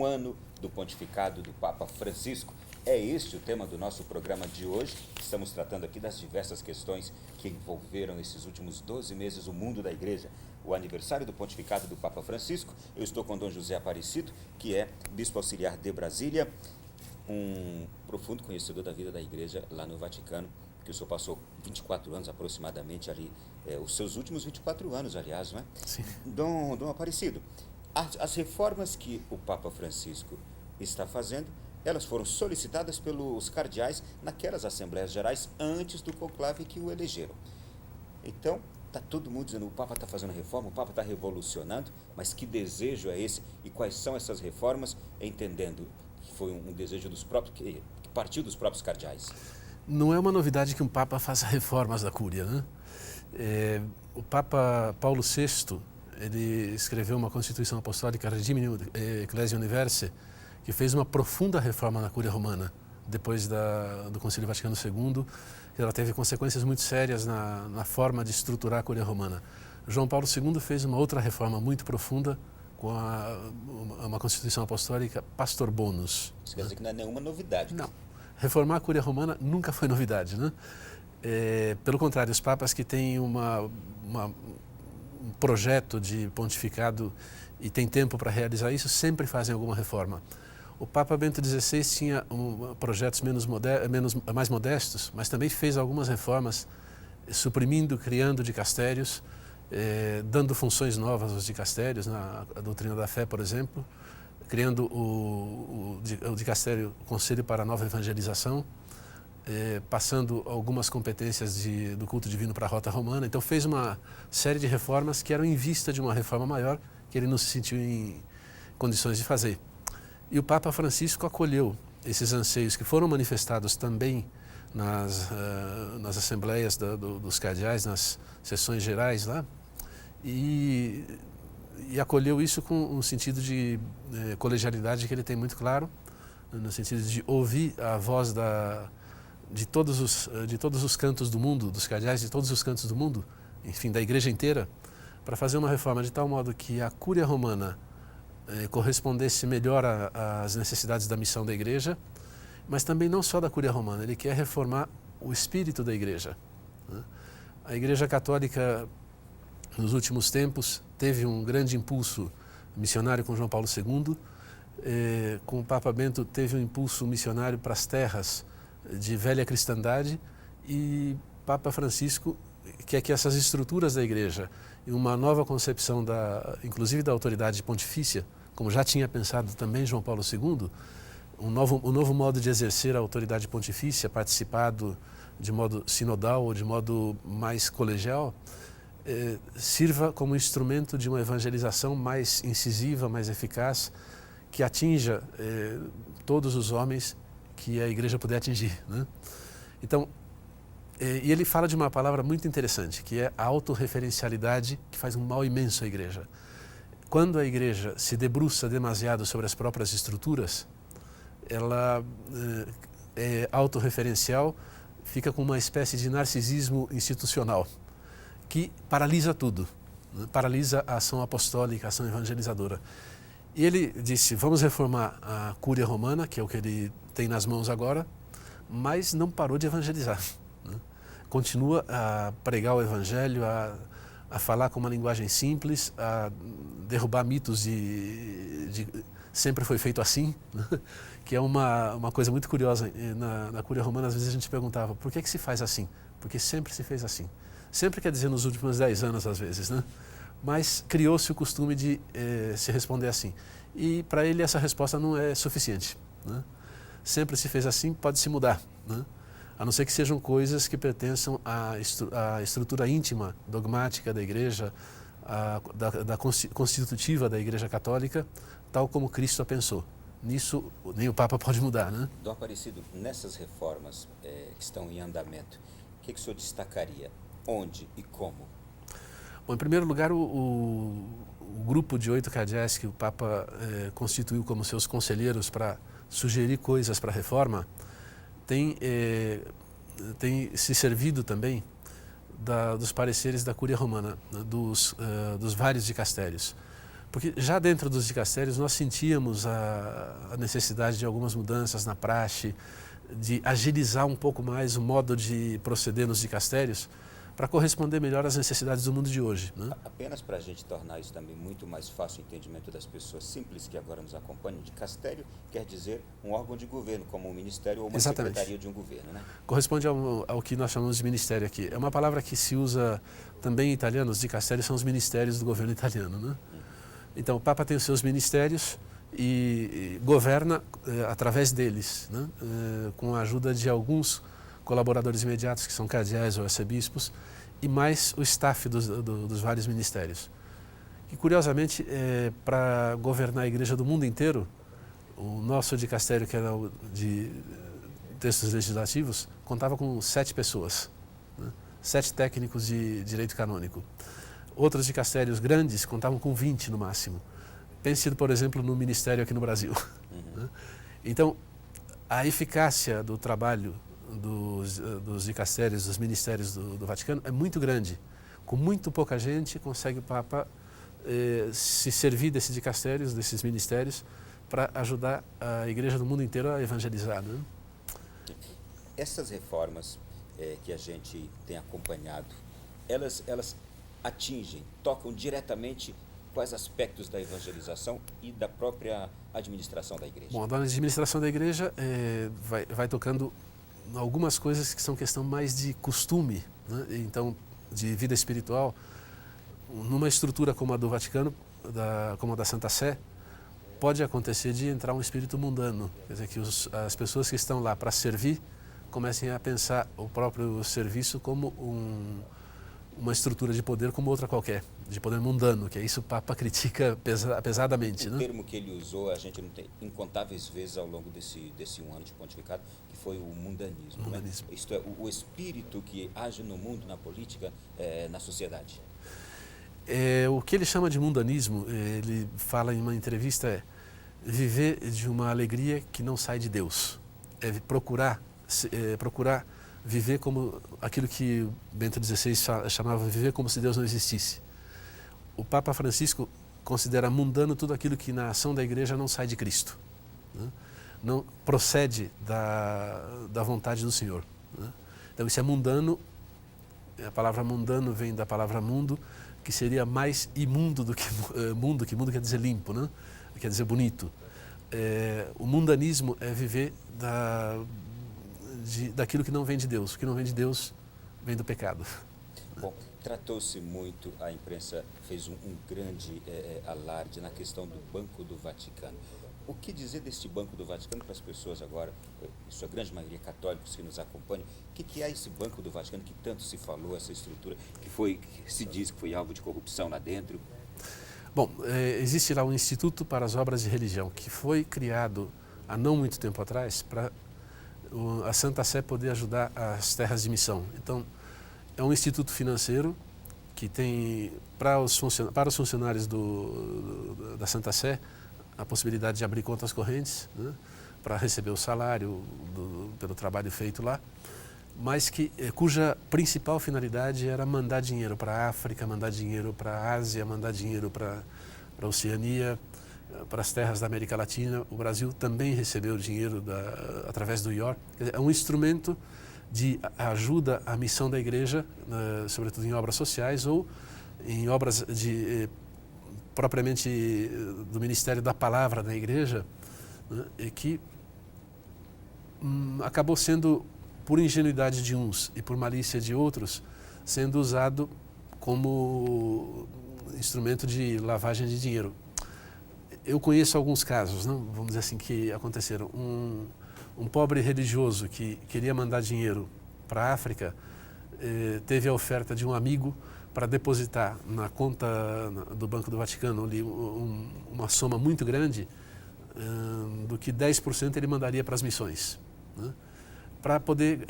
ano do pontificado do Papa Francisco. É este o tema do nosso programa de hoje. Estamos tratando aqui das diversas questões que envolveram esses últimos 12 meses o mundo da Igreja. O aniversário do pontificado do Papa Francisco. Eu estou com Dom José Aparecido, que é bispo auxiliar de Brasília, um profundo conhecedor da vida da Igreja lá no Vaticano, que o senhor passou 24 anos aproximadamente ali, os seus últimos 24 anos, aliás, não é? Sim. Dom Aparecido, as reformas que o Papa Francisco está fazendo, elas foram solicitadas pelos cardeais naquelas Assembleias Gerais antes do conclave que o elegeram. Então, está todo mundo dizendo, o Papa está fazendo reforma, o Papa está revolucionando, mas que desejo é esse? E quais são essas reformas, entendendo que foi um desejo dos próprios, que partiu dos próprios cardeais? Não é uma novidade que um Papa faça reformas da Cúria, né? O Papa Paulo VI, ele escreveu uma Constituição Apostólica Regimini Ecclesiae Universae, que fez uma profunda reforma na Cúria Romana, depois do Concílio Vaticano II. Ela teve consequências muito sérias na forma de estruturar a Cúria Romana. João Paulo II fez uma outra reforma muito profunda com uma Constituição Apostólica Pastor Bonus. Isso quer dizer que não é nenhuma novidade. Não. Reformar a Cúria Romana nunca foi novidade, né? Pelo contrário, os papas que têm um projeto de pontificado e têm tempo para realizar isso, sempre fazem alguma reforma. O Papa Bento XVI tinha projetos mais modestos, mas também fez algumas reformas, suprimindo, criando dicastérios, dando funções novas aos dicastérios, na doutrina da fé, por exemplo, criando o dicastério Conselho para a Nova Evangelização, passando algumas competências do culto divino para a Rota Romana. Então fez uma série de reformas que eram em vista de uma reforma maior, que ele não se sentiu em condições de fazer. E o Papa Francisco acolheu esses anseios que foram manifestados também nas assembleias dos cardeais, nas sessões gerais lá, e acolheu isso com um sentido de colegialidade que ele tem muito claro, no sentido de ouvir a voz de todos os cantos do mundo, dos cardeais de todos os cantos do mundo, enfim, da Igreja inteira, para fazer uma reforma de tal modo que a Cúria Romana correspondesse melhor às necessidades da missão da Igreja, mas também não só da Cúria Romana, ele quer reformar o espírito da Igreja, né? A Igreja Católica, nos últimos tempos, teve um grande impulso missionário com João Paulo II, com o Papa Bento teve um impulso missionário para as terras de velha cristandade, e Papa Francisco quer que essas estruturas da Igreja e uma nova concepção, inclusive da autoridade pontifícia, como já tinha pensado também João Paulo II, um novo modo de exercer a autoridade pontifícia, participado de modo sinodal ou de modo mais colegial, sirva como instrumento de uma evangelização mais incisiva, mais eficaz, que atinja todos os homens que a Igreja puder atingir, né? Então, e ele fala de uma palavra muito interessante, que é a autorreferencialidade, que faz um mal imenso à Igreja. Quando a Igreja se debruça demasiado sobre as próprias estruturas, ela é autorreferencial, fica com uma espécie de narcisismo institucional, que paralisa tudo, né? Paralisa a ação apostólica, a ação evangelizadora. E ele disse, vamos reformar a Cúria Romana, que é o que ele tem nas mãos agora, mas não parou de evangelizar, né? Continua a pregar o Evangelho, a falar com uma linguagem simples, a derrubar mitos de sempre foi feito assim, né? Que é uma coisa muito curiosa. Na Cúria Romana, às vezes a gente perguntava, por que se faz assim? Porque sempre se fez assim. Sempre quer dizer nos últimos 10 anos, às vezes, né? Mas criou-se o costume de se responder assim. E para ele essa resposta não é suficiente, né? Sempre se fez assim, pode se mudar, né? A não ser que sejam coisas que pertençam à estrutura íntima, dogmática da Igreja, da constitutiva da Igreja Católica, tal como Cristo a pensou. Nisso, nem o Papa pode mudar, né? Dom Aparecido, nessas reformas que estão em andamento, o que o senhor destacaria? Onde e como? Bom, em primeiro lugar, o grupo de 8 cardeais que o Papa constituiu como seus conselheiros para sugerir coisas para a reforma, tem se servido também dos pareceres da Cúria Romana, né, dos vários dicastérios. Porque já dentro dos dicastérios nós sentíamos a necessidade de algumas mudanças na praxe, de agilizar um pouco mais o modo de proceder nos dicastérios para corresponder melhor às necessidades do mundo de hoje, né? Apenas para a gente tornar isso também muito mais fácil o entendimento das pessoas simples que agora nos acompanham, dicastério quer dizer um órgão de governo, como um ministério ou uma secretaria de um governo, né? Corresponde ao que nós chamamos de ministério aqui. É uma palavra que se usa também em italiano, os dicastérios são os ministérios do governo italiano, né? Então o Papa tem os seus ministérios e governa através deles, né? Com a ajuda de alguns colaboradores imediatos, que são cardeais ou arcebispos, e mais o staff dos vários ministérios. E, curiosamente, para governar a igreja do mundo inteiro, o nosso dicastério, que era o de textos legislativos, contava com 7 pessoas, né? 7 técnicos de direito canônico. Outros dicastérios grandes contavam com 20 no máximo. Pense, por exemplo, no ministério aqui no Brasil. Né? Então, a eficácia do trabalho dos dicastérios, dos ministérios do Vaticano é muito grande. Com muito pouca gente consegue o Papa se servir desses dicastérios, desses ministérios, para ajudar a igreja do mundo inteiro a evangelizar, né? Essas reformas que a gente tem acompanhado, elas atingem, tocam diretamente quais aspectos da evangelização e da própria administração da igreja? Bom, a administração da igreja vai tocando algumas coisas que são questão mais de costume, né? Então, de vida espiritual. Numa estrutura como a do Vaticano, como a da Santa Sé, pode acontecer de entrar um espírito mundano, quer dizer, que as pessoas que estão lá para servir comecem a pensar o próprio serviço como uma estrutura de poder como outra qualquer, de poder mundano, que é isso o Papa critica pesadamente. O termo que ele usou, a gente não tem incontáveis vezes ao longo desse 1 ano de pontificado, que foi o mundanismo. Mundanismo. Né? Isto é, o espírito que age no mundo, na política, na sociedade. O que ele chama de mundanismo, ele fala em uma entrevista, viver de uma alegria que não sai de Deus. É procurar viver como aquilo que Bento XVI chamava de viver como se Deus não existisse. O Papa Francisco considera mundano tudo aquilo que na ação da igreja não sai de Cristo, né? Não procede da vontade do Senhor, né? Então isso é mundano. A palavra mundano vem da palavra mundo, que seria mais imundo do que mundo, que mundo quer dizer limpo, né? Quer dizer bonito. O mundanismo é viver daquilo que não vem de Deus. O que não vem de Deus vem do pecado. Bom, tratou-se muito, a imprensa fez um grande alarde na questão do Banco do Vaticano. O que dizer deste Banco do Vaticano para as pessoas agora, em sua grande maioria católicos que nos acompanham? O que é esse Banco do Vaticano que tanto se falou, essa estrutura que se diz que foi alvo de corrupção lá dentro? Bom, existe lá um Instituto para as Obras de Religião, que foi criado há não muito tempo atrás para a Santa Sé poder ajudar as terras de missão. Então, é um instituto financeiro que tem para os funcionários da Santa Sé a possibilidade de abrir contas correntes, né, para receber o salário pelo trabalho feito lá, mas cuja principal finalidade era mandar dinheiro para a África, mandar dinheiro para a Ásia, mandar dinheiro para a Oceania, para as terras da América Latina. O Brasil também recebeu dinheiro através do IOR. É um instrumento de ajuda à missão da igreja, sobretudo em obras sociais ou em obras propriamente do Ministério da Palavra da igreja, né, e que acabou sendo, por ingenuidade de uns e por malícia de outros, sendo usado como instrumento de lavagem de dinheiro. Eu conheço alguns casos, não, vamos dizer assim, que aconteceram. Um pobre religioso que queria mandar dinheiro para a África teve a oferta de um amigo para depositar na conta do Banco do Vaticano ali uma soma muito grande, do que 10% ele mandaria para as missões, né, para poder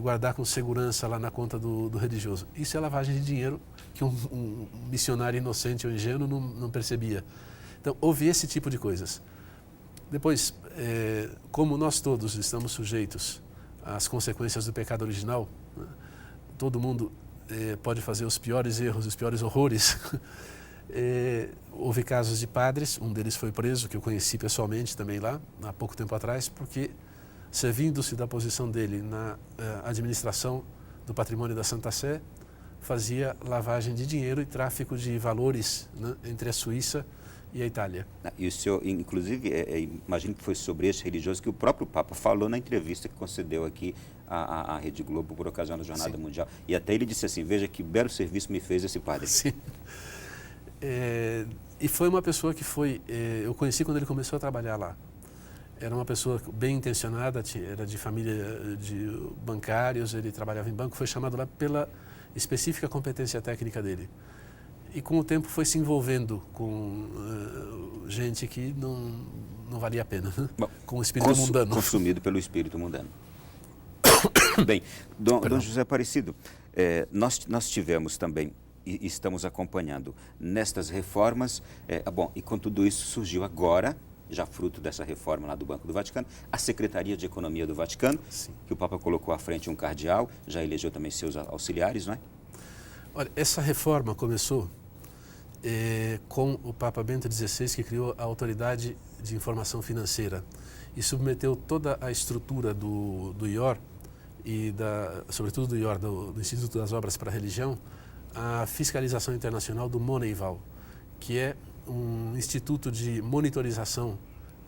guardar com segurança lá na conta do religioso. Isso é lavagem de dinheiro que um missionário inocente ou ingênuo não percebia. Então, houve esse tipo de coisas. Depois, como nós todos estamos sujeitos às consequências do pecado original, né, todo mundo pode fazer os piores erros, os piores horrores, Houve casos de padres, um deles foi preso, que eu conheci pessoalmente também lá, há pouco tempo atrás, porque servindo-se da posição dele na administração do patrimônio da Santa Sé, fazia lavagem de dinheiro e tráfico de valores, né, entre a Suíça e a Itália. E o senhor, inclusive, imagino que foi sobre esse religioso que o próprio Papa falou na entrevista que concedeu aqui à Rede Globo por ocasião da Jornada Mundial. E até ele disse assim, veja que belo serviço me fez esse padre. Sim. E foi uma pessoa que eu conheci quando ele começou a trabalhar lá. Era uma pessoa bem intencionada, era de família de bancários, ele trabalhava em banco, foi chamado lá pela específica competência técnica dele. E com o tempo foi se envolvendo com gente que não valia a pena, né? Bom, com o espírito mundano. Consumido pelo espírito mundano. Bem, Dom José Aparecido, nós tivemos também e estamos acompanhando nestas reformas, e com tudo isso surgiu agora, já fruto dessa reforma lá do Banco do Vaticano, a Secretaria de Economia do Vaticano, Sim. que o Papa colocou à frente um cardeal, já elegeu também seus auxiliares, não é? Olha, essa reforma começou com o Papa Bento XVI, que criou a Autoridade de Informação Financeira e submeteu toda a estrutura do IOR, e sobretudo do IOR, do Instituto das Obras para a Religião, à fiscalização internacional do Moneyval, que é um instituto de monitorização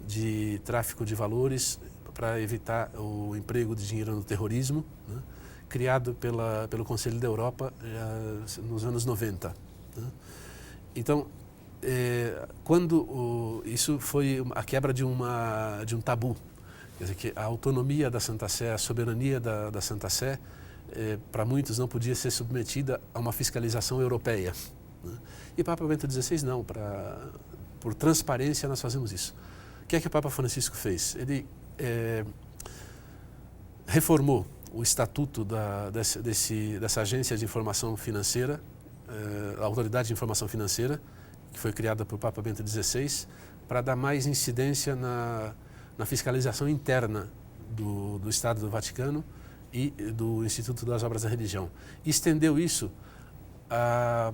de tráfico de valores para evitar o emprego de dinheiro no terrorismo, né, criado pelo Conselho da Europa nos anos 90. Né. Então, isso foi a quebra de um tabu, quer dizer, que a autonomia da Santa Sé, a soberania da Santa Sé, para muitos não podia ser submetida a uma fiscalização europeia. Né. E o Papa Bento XVI não, por transparência nós fazemos isso. O que é que o Papa Francisco fez? Ele reformou o estatuto dessa agência de informação financeira, a Autoridade de Informação Financeira, que foi criada por Papa Bento XVI, para dar mais incidência na fiscalização interna do Estado do Vaticano e do Instituto das Obras da Religião. E estendeu isso a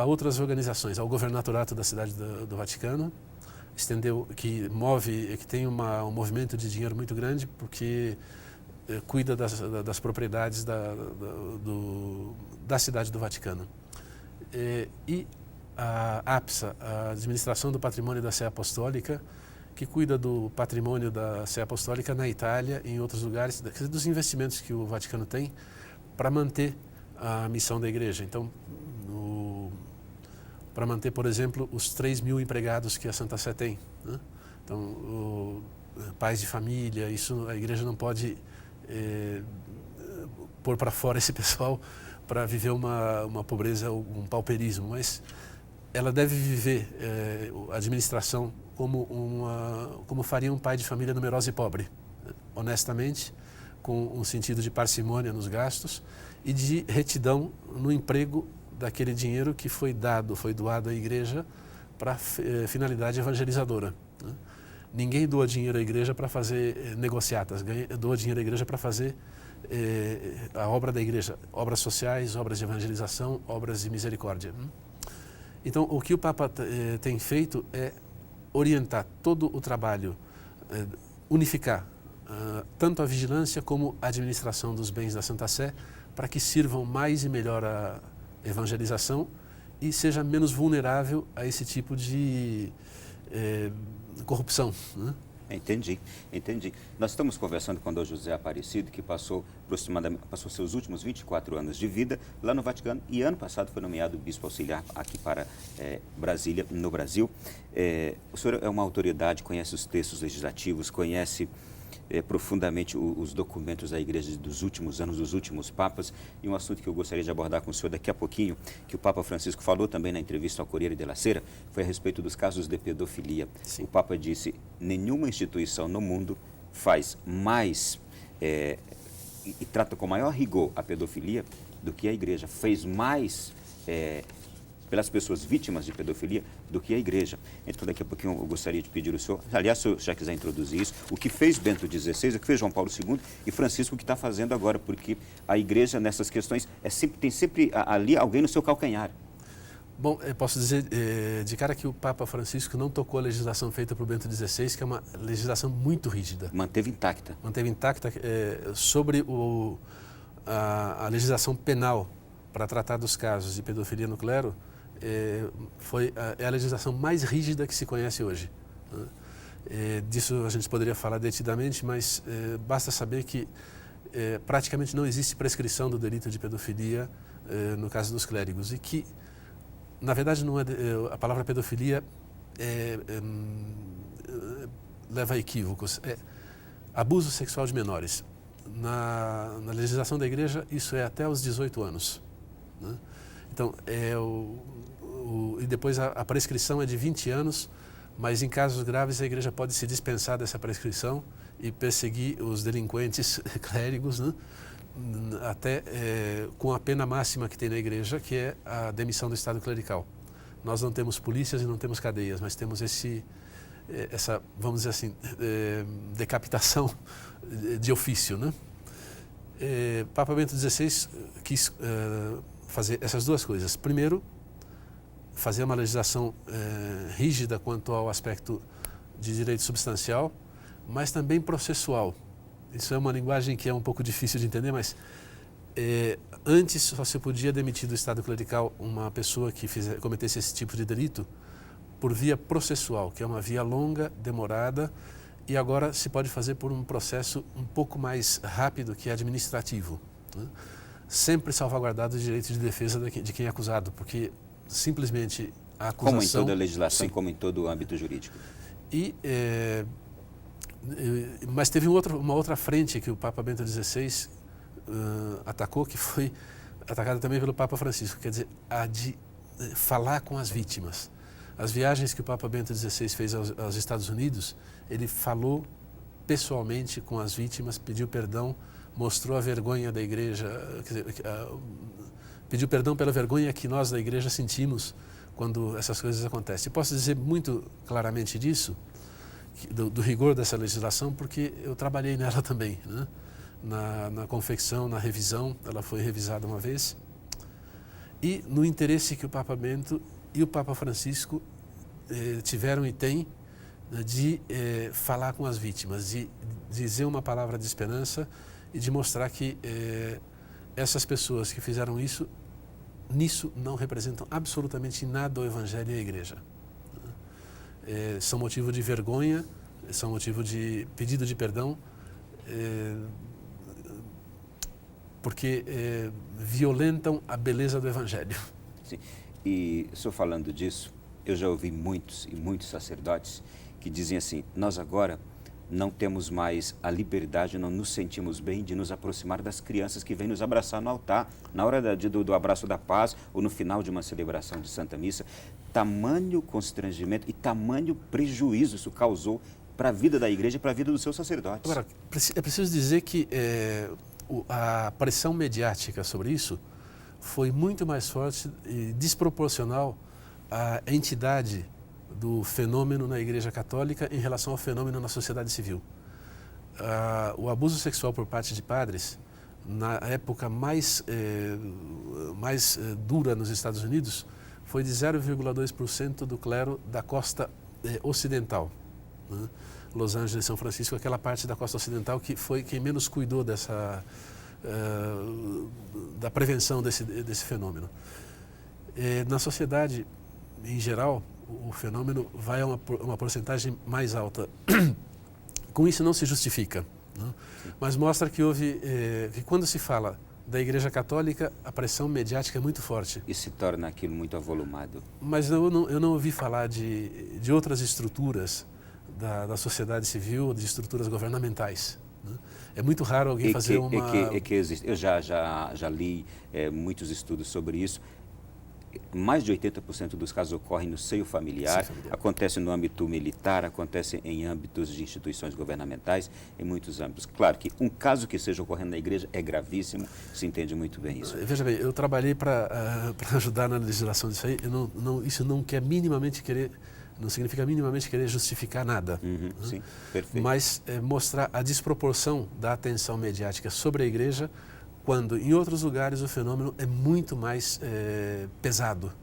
outras organizações, ao Governatorato da Cidade do Vaticano, estendeu, que tem um movimento de dinheiro muito grande, porque cuida das propriedades da Cidade do Vaticano. E a APSA, a Administração do Patrimônio da Sé Apostólica, que cuida do patrimônio da Sé Apostólica na Itália e em outros lugares, dos investimentos que o Vaticano tem para manter a missão da Igreja. Então, para manter, por exemplo, os 3.000 empregados que a Santa Sé tem, né? Então, pais de família, isso a Igreja não pode pôr para fora esse pessoal para viver uma pobreza, um pauperismo, mas ela deve viver a administração como faria um pai de família numerosa e pobre, honestamente, com um sentido de parcimônia nos gastos e de retidão no emprego daquele dinheiro que foi doado à Igreja para finalidade evangelizadora, né? Ninguém doa dinheiro à Igreja para fazer negociatas, doa dinheiro à Igreja para fazer a obra da Igreja, obras sociais, obras de evangelização, obras de misericórdia. Então, o que o Papa tem feito é orientar todo o trabalho, unificar tanto a vigilância como a administração dos bens da Santa Sé, para que sirvam mais e melhor à evangelização e seja menos vulnerável a esse tipo de corrupção, né? Entendi. Nós estamos conversando com o Dom José Aparecido, que passou seus últimos 24 anos de vida lá no Vaticano e ano passado foi nomeado bispo auxiliar aqui para Brasília, no Brasil. O senhor é uma autoridade, conhece os textos legislativos, conhece profundamente os documentos da Igreja dos últimos anos, dos últimos papas, e um assunto que eu gostaria de abordar com o senhor daqui a pouquinho, que o Papa Francisco falou também na entrevista ao Corriere della Sera, foi a respeito dos casos de pedofilia. Sim. O Papa disse, nenhuma instituição no mundo faz mais e trata com maior rigor a pedofilia do que a Igreja, fez mais pelas pessoas vítimas de pedofilia do que a Igreja. Então, daqui a pouquinho eu gostaria de pedir ao senhor, aliás, se o senhor já quiser introduzir isso, o que fez Bento XVI, o que fez João Paulo II e Francisco, o que está fazendo agora, porque a Igreja, nessas questões, tem sempre ali alguém no seu calcanhar. Bom, eu posso dizer de cara que o Papa Francisco não tocou a legislação feita por Bento XVI, que é uma legislação muito rígida. Manteve intacta. Manteve intacta sobre a legislação penal para tratar dos casos de pedofilia no clero, é a legislação mais rígida que se conhece hoje. Né? Disso a gente poderia falar detidamente, mas basta saber que praticamente não existe prescrição do delito de pedofilia no caso dos clérigos e que, na verdade, não é a palavra pedofilia leva a equívocos. É abuso sexual de menores. Na legislação da igreja, isso é até os 18 anos. Né? Então, e depois a prescrição é de 20 anos, mas em casos graves a igreja pode se dispensar dessa prescrição e perseguir os delinquentes clérigos, né? Até com a pena máxima que tem na igreja, que é a demissão do estado clerical. Nós não temos polícias e não temos cadeias, mas temos essa, vamos dizer assim, decapitação de ofício, né? Papa Bento XVI quis fazer essas duas coisas. Primeiro, fazer uma legislação rígida quanto ao aspecto de direito substancial, mas também processual. Isso é uma linguagem que é um pouco difícil de entender, mas antes só se podia demitir do estado clerical uma pessoa que cometesse esse tipo de delito por via processual, que é uma via longa, demorada, e agora se pode fazer por um processo um pouco mais rápido, que é administrativo, né? Sempre salvaguardado o direito de defesa de quem é acusado, porque simplesmente a acusação... Como em toda a legislação, como em todo o âmbito jurídico. Mas teve uma outra frente que o Papa Bento XVI atacou, que foi atacada também pelo Papa Francisco, quer dizer, a de falar com as vítimas. As viagens que o Papa Bento XVI fez aos Estados Unidos, ele falou pessoalmente com as vítimas, pediu perdão, mostrou a vergonha da igreja, quer dizer, pediu perdão pela vergonha que nós da igreja sentimos quando essas coisas acontecem. E posso dizer muito claramente disso, do rigor dessa legislação, porque eu trabalhei nela também, né? Na confecção, na revisão, ela foi revisada uma vez, e no interesse que o Papa Bento e o Papa Francisco tiveram e têm, né, de falar com as vítimas, de dizer uma palavra de esperança e de mostrar que essas pessoas que fizeram isso, nisso não representam absolutamente nada o Evangelho e a Igreja. São motivo de vergonha, são motivo de pedido de perdão, porque violentam a beleza do Evangelho. Sim. E, só falando disso, eu já ouvi muitos e muitos sacerdotes que dizem assim: nós agora não temos mais a liberdade, não nos sentimos bem de nos aproximar das crianças que vêm nos abraçar no altar, na hora do abraço da paz ou no final de uma celebração de Santa Missa. Tamanho constrangimento e tamanho prejuízo isso causou para a vida da igreja e para a vida dos seus sacerdotes. Agora, é preciso dizer que a pressão mediática sobre isso foi muito mais forte e desproporcional à entidade do fenômeno na Igreja Católica em relação ao fenômeno na sociedade civil. O abuso sexual por parte de padres, na época mais dura nos Estados Unidos, foi de 0,2% do clero da costa ocidental, né? Los Angeles e São Francisco, aquela parte da costa ocidental que foi quem menos cuidou da prevenção desse fenômeno. Na sociedade, em geral, o fenômeno vai a uma porcentagem mais alta. Com isso não se justifica, né? Mas mostra que que quando se fala da Igreja Católica, a pressão mediática é muito forte. E se torna aquilo muito avolumado. Mas eu não ouvi falar de outras estruturas da sociedade civil, de estruturas governamentais, né? É muito raro alguém fazer uma... Eu já li muitos estudos sobre isso. Mais de 80% dos casos ocorrem no seio familiar, acontece no âmbito militar, acontece em âmbitos de instituições governamentais, em muitos âmbitos. Claro que um caso que esteja ocorrendo na igreja é gravíssimo, se entende muito bem isso. Veja bem, eu trabalhei para ajudar na legislação disso aí, isso não quer minimamente querer, não significa minimamente querer justificar nada. Né? Sim, perfeito. Mas mostrar a desproporção da atenção mediática sobre a igreja, quando em outros lugares o fenômeno é muito mais pesado,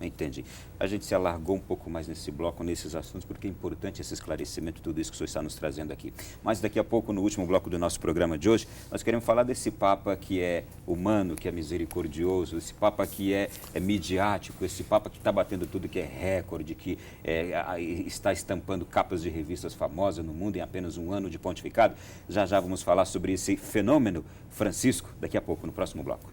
Entendi. A gente se alargou um pouco mais nesse bloco, nesses assuntos, porque é importante esse esclarecimento, tudo isso que o senhor está nos trazendo aqui. Mas daqui a pouco, no último bloco do nosso programa de hoje, nós queremos falar desse Papa que é humano, que é misericordioso, esse Papa que é midiático, esse Papa que está batendo tudo que é recorde, que está estampando capas de revistas famosas no mundo em apenas um ano de pontificado. Já já vamos falar sobre esse fenômeno Francisco, daqui a pouco, no próximo bloco.